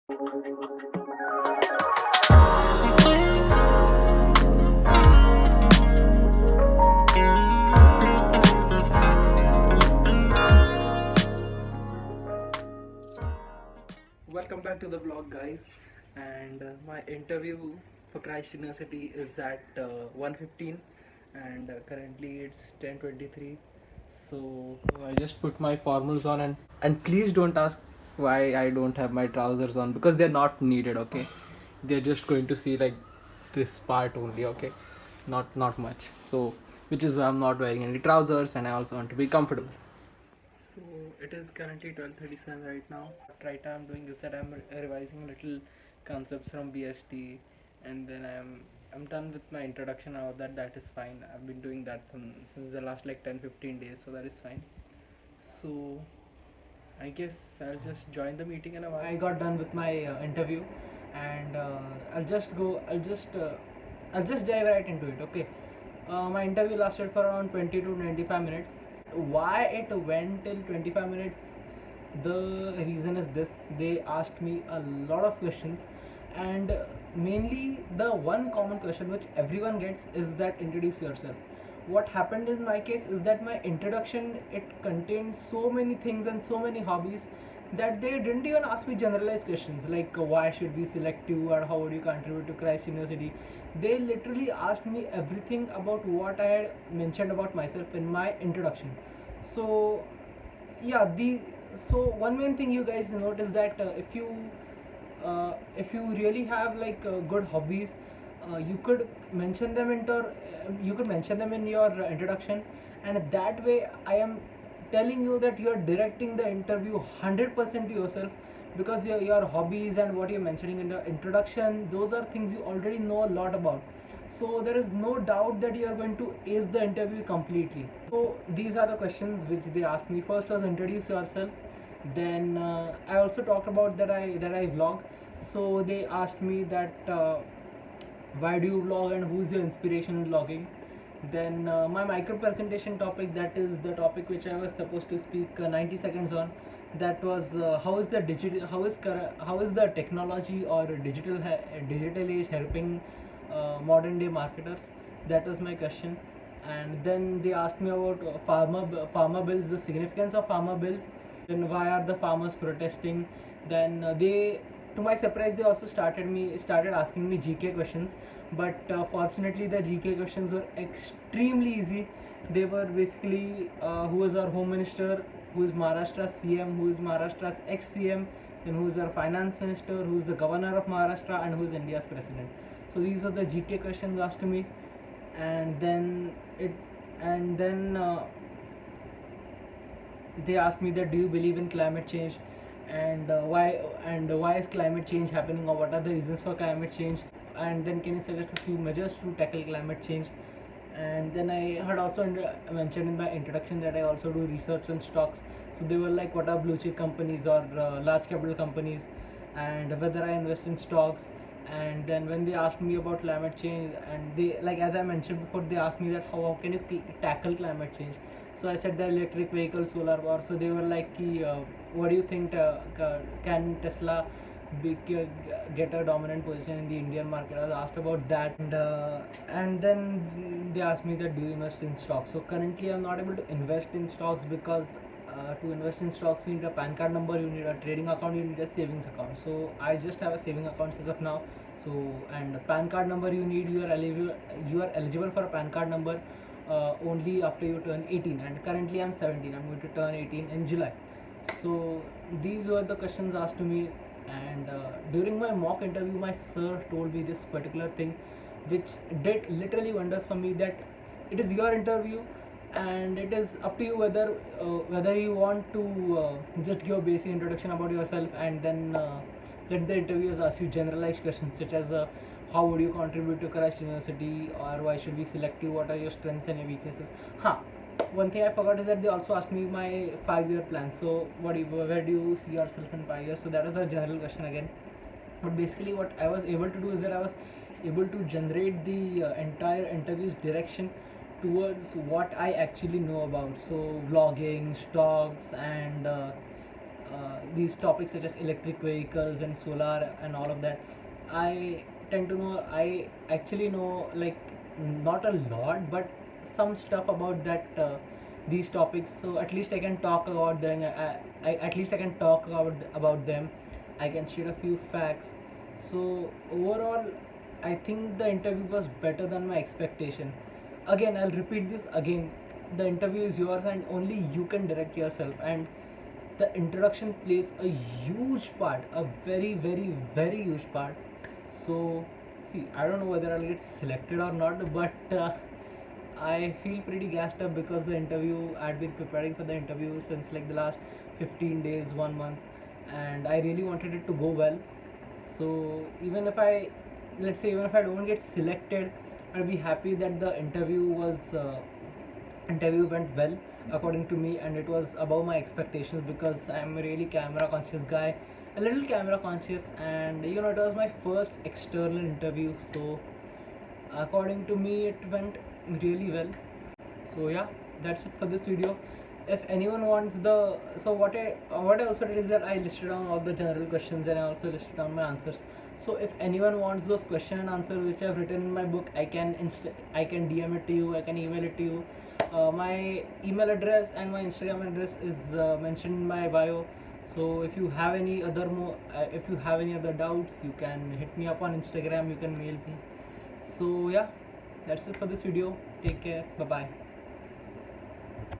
Welcome back to the vlog, guys. And my interview for Christ University is at 1:15, and currently it's 10:23. So I just put my formals on, and please don't ask why I don't have my trousers on, because they're not needed. Okay, they're just going to see like this part only. Okay, not much. So which is why I'm not wearing any trousers, and I also want to be comfortable. So it is currently 12:37 right now. What right now I'm doing is that I'm revising little concepts from BST, and then I'm done with my introduction now. That is fine. I've been doing that since the last like 10-15 days, so that is fine. So I guess I'll just join the meeting in a while. I got done with my interview, and I'll just dive right into it. Okay. My interview lasted for around 20 to 95 minutes. Why it went till 25 minutes? The reason is this: they asked me a lot of questions, and mainly the one common question which everyone gets is that introduce yourself. What happened in my case is that my introduction, it contained so many things and so many hobbies that they didn't even ask me generalized questions like why should we select you or how would you contribute to Christ University. They literally asked me everything about what I had mentioned about myself in my introduction. So yeah, the so one main thing you guys notice that if you really have like good hobbies, you could mention them in your introduction, and that way I am telling you that you are directing the interview 100% to yourself, because your hobbies and what you're mentioning in the introduction, those are things you already know a lot about. So there is no doubt that you are going to ace the interview completely. So these are the questions which they asked me. First was introduce yourself. Then I also talked about that I vlog. So they asked me that why do you vlog and who's your inspiration in vlogging. Then my micro presentation topic, that is the topic which I was supposed to speak 90 seconds on. That was how is the technology or digital age helping modern day marketers. That was my question. And then they asked me about farmer bills, the significance of farmer bills, then why are the farmers protesting. Then they to my surprise, they also started asking me GK questions, but fortunately the GK questions were extremely easy. They were basically who is our home minister, who is Maharashtra's CM, who is Maharashtra's ex-CM, then who is our finance minister, who is the governor of Maharashtra, and who is India's president. So these were the GK questions asked to me. And then it and then they asked me that do you believe in climate change, and why is climate change happening, or what are the reasons for climate change, and then can you suggest a few measures to tackle climate change. And then I had also mentioned in my introduction that I also do research on stocks. So they were like, what are blue chip companies or large capital companies, and whether I invest in stocks. And then when they asked me about climate change, and they, like as I mentioned before, they asked me that how can you tackle climate change. So I said the electric vehicle, solar power. So they were like, what do you think, can Tesla get a dominant position in the Indian market? I was asked about that, and then they asked me that do you invest in stocks. So currently I'm not able to invest in stocks because to invest in stocks you need a PAN card number, you need a trading account, you need a savings account. So I just have a saving account as of now. So, and a PAN card number you need, you are eligible for a PAN card number only after you turn 18, and currently I'm 17. I'm going to turn 18 in July. So these were the questions asked to me. And during my mock interview, my sir told me this particular thing which did literally wonders for me, that it is your interview and it is up to you whether you want to just give a basic introduction about yourself, and then let the interviewers ask you generalized questions such as how would you contribute to Christ University, or why should we select you, what are your strengths and your weaknesses. One thing I forgot is that they also asked me my 5-year plan. So where do you see yourself in 5 years? So that was a general question again. But basically what I was able to do is that I was able to generate the entire interview's direction towards what I actually know about. So vlogging, stocks, and these topics such as electric vehicles and solar and all of that, I I actually know, like, not a lot, but some stuff about that, these topics. So at least I can talk about them. At least I can talk about them. I can share a few facts. So overall, I think the interview was better than my expectation. Again, I'll repeat this again. The interview is yours, and only you can direct yourself. And the introduction plays a huge part, a very, very, very huge part. So, see, I don't know whether I'll get selected or not, but I feel pretty gassed up because the interview, I'd been preparing for the interview since like the last 15 days, 1 month, and I really wanted it to go well. So, even if I, let's say, even if I don't get selected, I'll be happy that the interview went well according to me, and it was above my expectations because I'm a really camera conscious guy, a little camera conscious, and it was my first external interview, so according to me it went really well. So yeah, that's it for this video. If anyone wants the, so what I also did is that I listed down all the general questions and I also listed down my answers. So if anyone wants those question and answer which I've written in my book, I can DM it to you, I can email it to you. My email address and my Instagram address is mentioned in my bio. So if you have any other doubts, you can hit me up on Instagram, you can mail me. So yeah, that's it for this video. Take care. Bye bye.